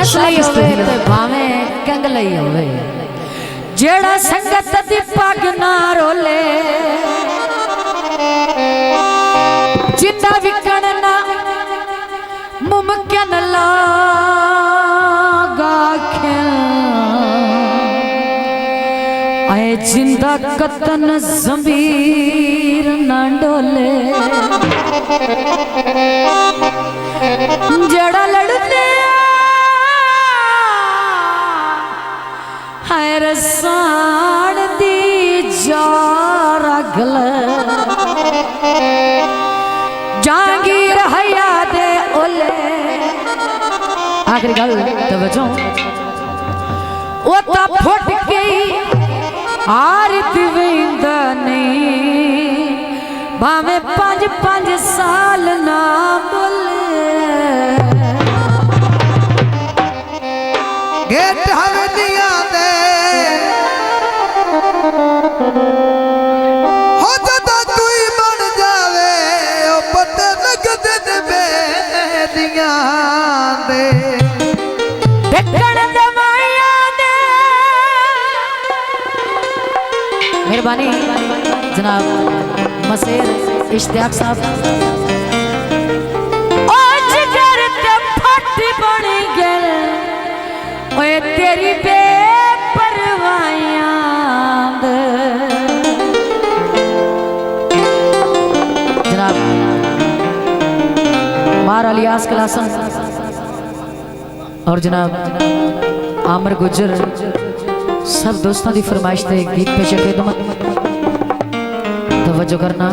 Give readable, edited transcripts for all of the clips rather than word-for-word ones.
असली होवे ते भावे कंगलई होवे जेड़ा संगत दी पग ना रोले जिंदा विकण ना मुमकिन लागा आए जिंदा कतन ज़मीर ना डोले जड़ा लड़ते है रसाण दी जारा गल जांगीर हया दे ओले आखिरी गल तवज्जो ओ ता फुट गई आर दिवेंदा नहीं भावे 5-5 साल ना बोले गेट हवे दिया दे हो जदा तू ही बन जावे ओ पते लगदे ने बेदियां दे देखण दे माया दे मेहरबानी जनाब मसेर इश्तियाक साहब आज घर ते फट बन गए ओए तेरी बेपरवाहियां जनाब मार अलियास कलासन और जनाब आमर गुजर सब दोस्तों की फरमाइश से गीत पेश खिदमत तवज्जो करना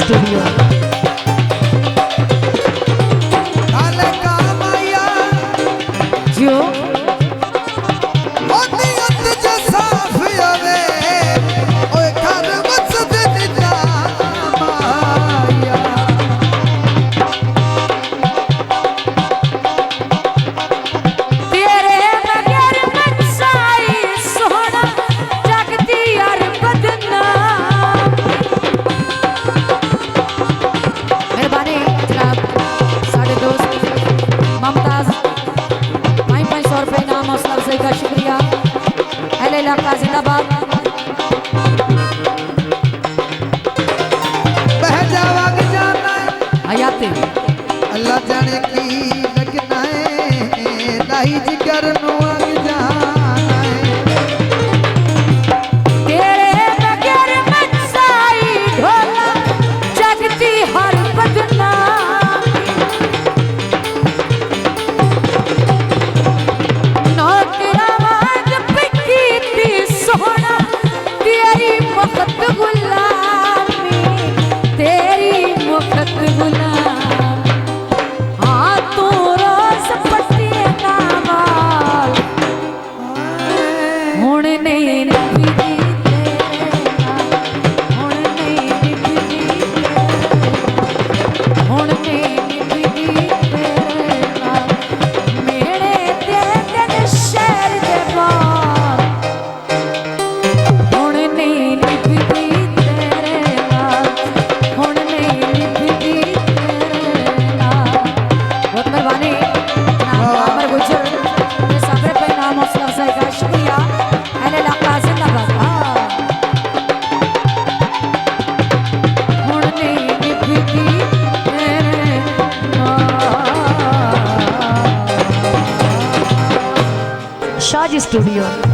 स्टूडियो जो का शुक्रिया अहले इलाका जिंदाबाद बह जावाग जाना हयाती अल्लाह जाने की लगना है लाही जिगर नु आग जाना है तेरे बगैर मचाई ढोला जगती हर बदनामी नौकरा साज स्टूडियो।